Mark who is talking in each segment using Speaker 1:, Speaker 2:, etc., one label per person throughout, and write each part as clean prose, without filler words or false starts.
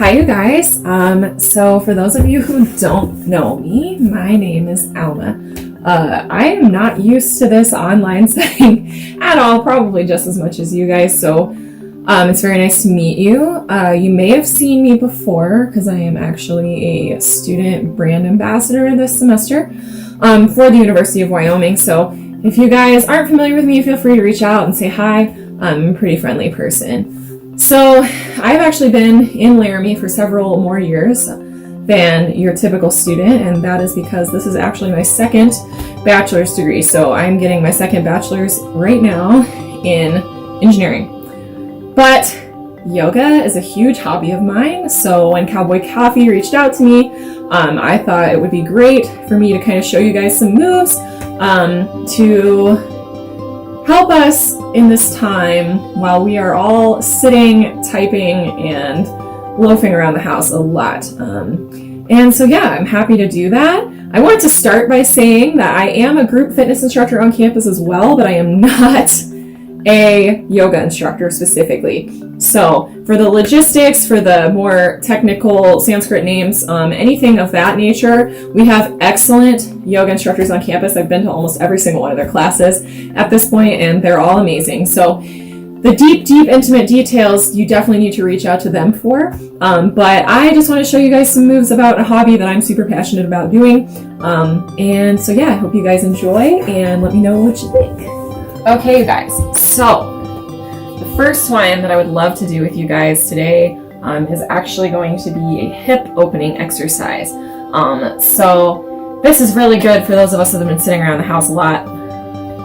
Speaker 1: Hi, you guys. So for those of you who don't know me, my name is Alma. I am not used to this online setting at all, probably just as much as you guys. So it's very nice to meet you. You may have seen me before because I am actually a student brand ambassador this semester for the University of Wyoming. So if you guys aren't familiar with me, feel free to reach out and say hi. I'm a pretty friendly person. So I've actually been in Laramie for several more years than your typical student, and that is because this is actually my second bachelor's degree. So I'm getting my second bachelor's right now in engineering. But yoga is a huge hobby of mine, so when Cowboy Coffee reached out to me, I thought it would be great for me to kind of show you guys some moves to help us in this time while we are all sitting, typing, and loafing around the house a lot. And so yeah, I'm happy to do that. I want to start by saying that I am a group fitness instructor on campus as well, but I am not a yoga instructor specifically. So for the logistics, for the more technical Sanskrit names, anything of that nature, we have excellent yoga instructors on campus. I've been to almost every single one of their classes at this point, and they're all amazing. So the deep, intimate details, you definitely need to reach out to them for. But I just want to show you guys some moves about a hobby that I'm super passionate about doing. And so yeah, I hope you guys enjoy and let me know what you think. Okay, you guys, so the first one that I would love to do with you guys today is actually going to be a hip opening exercise. So this is really good for those of us that have been sitting around the house a lot.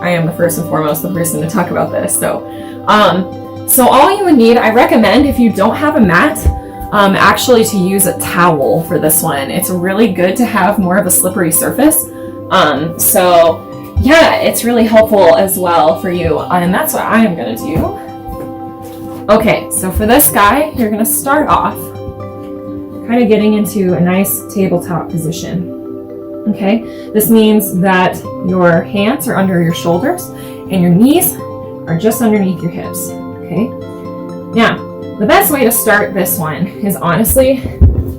Speaker 1: I am the first and foremost the person to talk about this. So all you would need, I recommend if you don't have a mat, actually to use a towel for this one. It's really good to have more of a slippery surface. So yeah, it's really helpful as well for you, and that's what I am going to do. Okay, so for this guy, you're going to start off kind of getting into a nice tabletop position. Okay, this means that your hands are under your shoulders and your knees are just underneath your hips. Okay, now the best way to start this one is honestly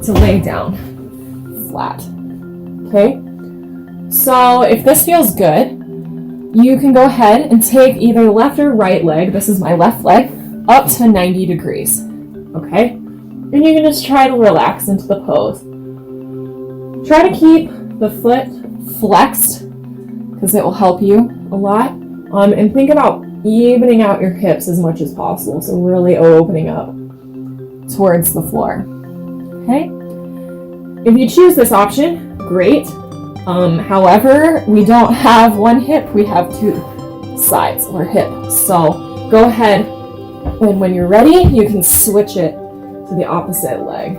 Speaker 1: to lay down flat. Okay, so if this feels good, you can go ahead and take either left or right leg, this is my left leg, up to 90 degrees, okay? And you can just try to relax into the pose. Try to keep the foot flexed, because it will help you a lot. And think about evening out your hips as much as possible, so really opening up towards the floor, okay? If you choose this option, great. However, we don't have one hip, we have two sides or hip. So go ahead, and when you're ready, you can switch it to the opposite leg.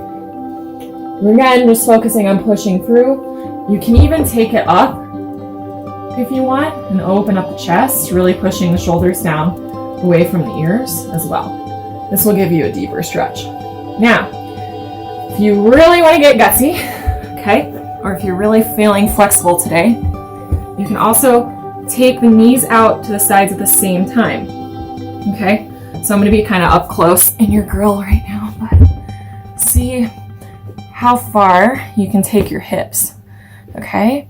Speaker 1: Again, just focusing on pushing through. You can even take it up if you want and open up the chest, really pushing the shoulders down away from the ears as well. This will give you a deeper stretch. Now, if you really want to get gutsy, okay, or if you're really feeling flexible today, you can also take the knees out to the sides at the same time, okay? So I'm going to be kind of up close in your grill right now, but see how far you can take your hips, okay?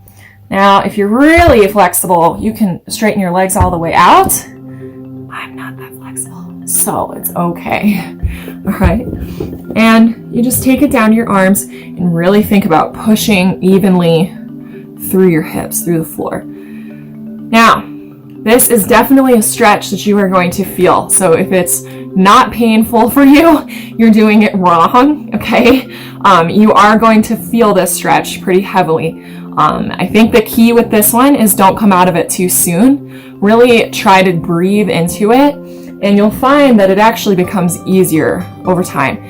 Speaker 1: Now, if you're really flexible, you can straighten your legs all the way out. I'm not that flexible, so it's okay, all right? And you just take it down to your arms and really think about pushing evenly through your hips, through the floor. Now, this is definitely a stretch that you are going to feel. So if it's not painful for you, you're doing it wrong, okay? You are going to feel this stretch pretty heavily. I think the key with this one is don't come out of it too soon. Really try to breathe into it, and you'll find that it actually becomes easier over time.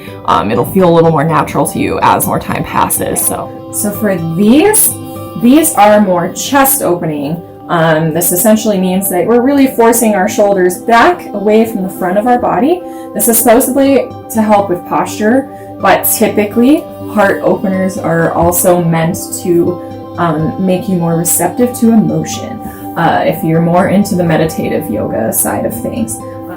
Speaker 1: It'll feel a little more natural to you as more time passes. So for these are more chest opening. This essentially means that we're really forcing our shoulders back away from the front of our body. This is supposedly to help with posture, but typically heart openers are also meant to make you more receptive to emotion if you're more into the meditative yoga side of things.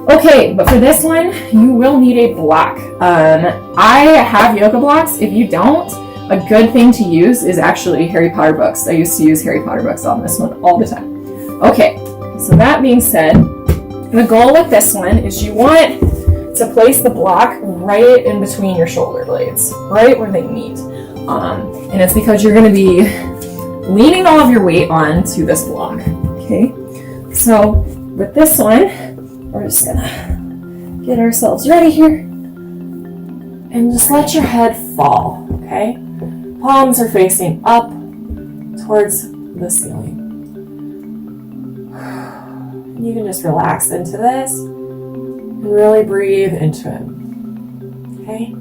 Speaker 1: Okay, but for this one, you will need a block. I have yoga blocks. If you don't, a good thing to use is actually Harry Potter books. I used to use Harry Potter books on this one all the time. Okay, so that being said, the goal with this one is you want to place the block right in between your shoulder blades, right where they meet. And it's because you're going to be leaning all of your weight onto this block. Okay, so with this one, we're just going to get ourselves ready here and just let your head fall. Okay, palms are facing up towards the ceiling. You can just relax into this and really breathe into it. Okay?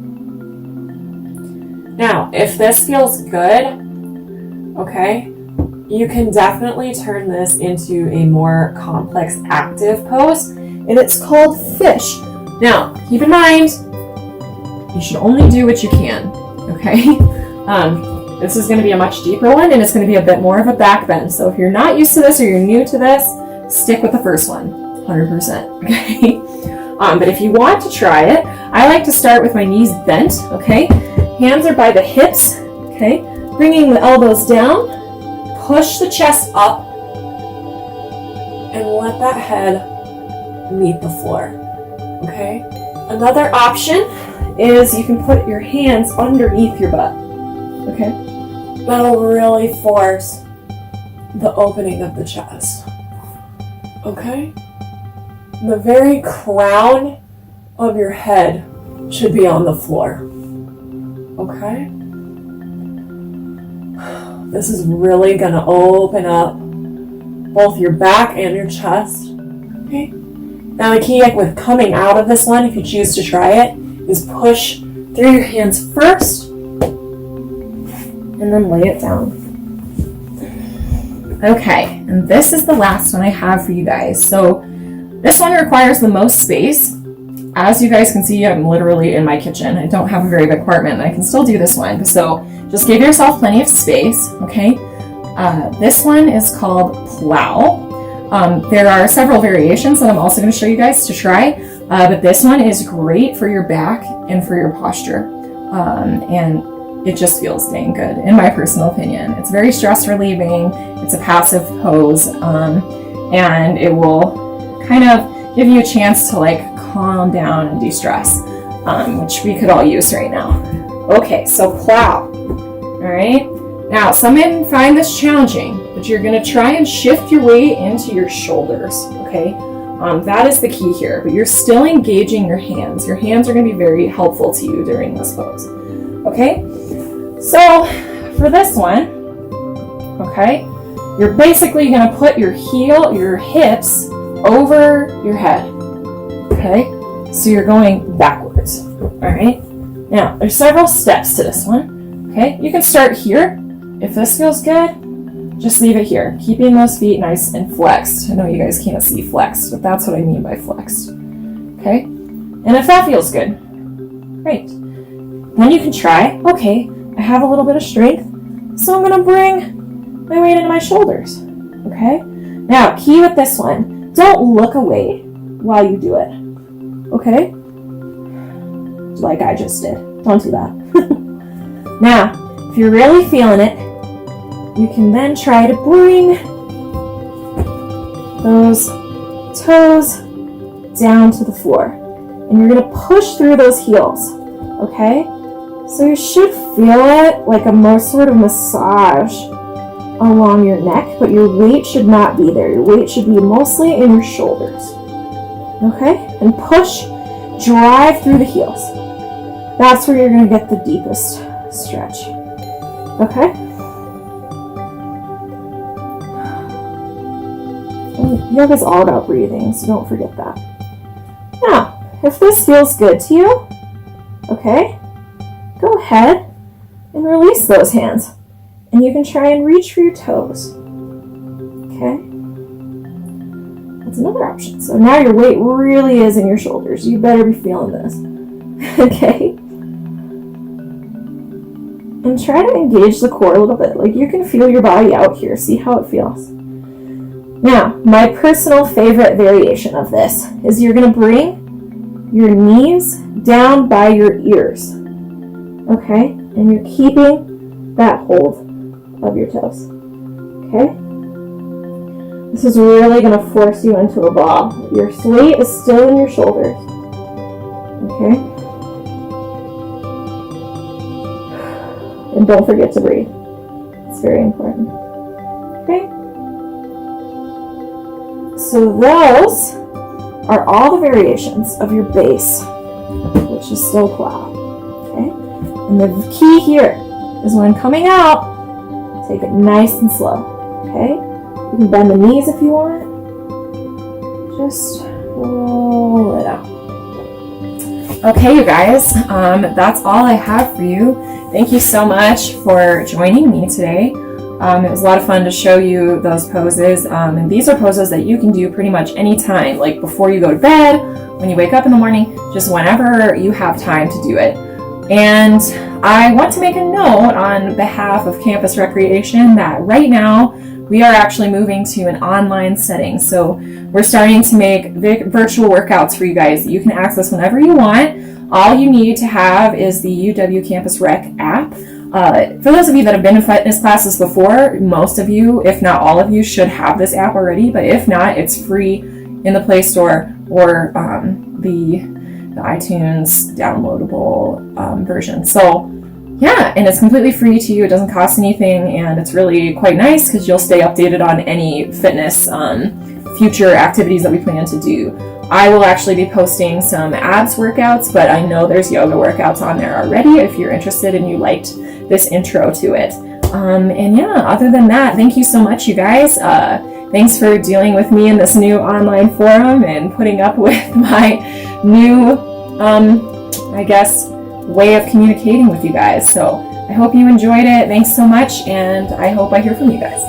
Speaker 1: Now, if this feels good, okay, you can definitely turn this into a more complex active pose, and it's called fish. Now, keep in mind, you should only do what you can, okay? This is going to be a much deeper one, and it's going to be a bit more of a back bend. So if you're not used to this or you're new to this, stick with the first one, 100%, okay? But if you want to try it, I like to start with my knees bent, okay? Hands are by the hips, okay? Bringing the elbows down, push the chest up, and let that head meet the floor, okay? Another option is you can put your hands underneath your butt, okay? That'll really force the opening of the chest. Okay? The very crown of your head should be on the floor. Okay? This is really going to open up both your back and your chest. Okay? Now the key with coming out of this one, if you choose to try it, is push through your hands first and then lay it down. Okay, and this is the last one I have for you guys. So this one requires the most space. As you guys can see, I'm literally in my kitchen. I don't have a very big apartment, and I can still do this one. So just give yourself plenty of space, okay? This one is called Plow. There are several variations that I'm also going to show you guys to try, but this one is great for your back and for your posture. And it just feels dang good, in my personal opinion. It's very stress relieving. It's a passive pose, and it will kind of give you a chance to like calm down and de-stress, which we could all use right now. Okay, so Plow. All right. Now, some may find this challenging, but you're going to try and shift your weight into your shoulders. Okay, that is the key here. But you're still engaging your hands. Your hands are going to be very helpful to you during this pose. Okay. So for this one, okay, you're basically going to put your hips over your head, okay? So you're going backwards, all right? Now, there's several steps to this one, okay? You can start here. If this feels good, just leave it here, keeping those feet nice and flexed. I know you guys can't see flexed, but that's what I mean by flexed, okay? And if that feels good, great. Then you can try, okay, I have a little bit of strength, so I'm going to bring my weight into my shoulders, okay? Now, key with this one, don't look away while you do it, okay? Like I just did. Don't do that. Now, if you're really feeling it, you can then try to bring those toes down to the floor. And you're going to push through those heels, okay? So you should feel it like a more sort of massage along your neck, but your weight should not be there. Your weight should be mostly in your shoulders. Okay? And push, drive through the heels. That's where you're going to get the deepest stretch. Okay? And yoga's all about breathing, so don't forget that. Now, if this feels good to you, okay, go ahead and release those hands. And you can try and reach for your toes. Okay? That's another option. So now your weight really is in your shoulders. You better be feeling this. Okay? And try to engage the core a little bit. Like you can feel your body out here. See how it feels. Now, my personal favorite variation of this is you're going to bring your knees down by your ears, okay? And you're keeping that hold of your toes, okay? This is really going to force you into a ball. Your weight is still in your shoulders, okay? And don't forget to breathe. It's very important, okay? So those are all the variations of your base, which is still plow, okay? And the key here is when coming out, take it nice and slow, okay? You can bend the knees if you want. Just roll it out. Okay, you guys, that's all I have for you. Thank you so much for joining me today. It was a lot of fun to show you those poses, and these are poses that you can do pretty much anytime, like before you go to bed, when you wake up in the morning, just whenever you have time to do it. And I want to make a note on behalf of Campus Recreation that right now we are actually moving to an online setting. So we're starting to make virtual workouts for you guys that you can access whenever you want. All you need to have is the UW Campus Rec app. For those of you that have been in fitness classes before, most of you, if not all of you, should have this app already. But if not, it's free in the Play Store or the iTunes downloadable version. So yeah, and it's completely free to you. It doesn't cost anything, and it's really quite nice because you'll stay updated on any fitness future activities that we plan to do. I will actually be posting some abs workouts, but I know there's yoga workouts on there already if you're interested and you liked this intro to it. And yeah, other than that, thank you so much, you guys. Thanks for dealing with me in this new online forum and putting up with my new, I guess, way of communicating with you guys. So I hope you enjoyed it. Thanks so much, and I hope I hear from you guys.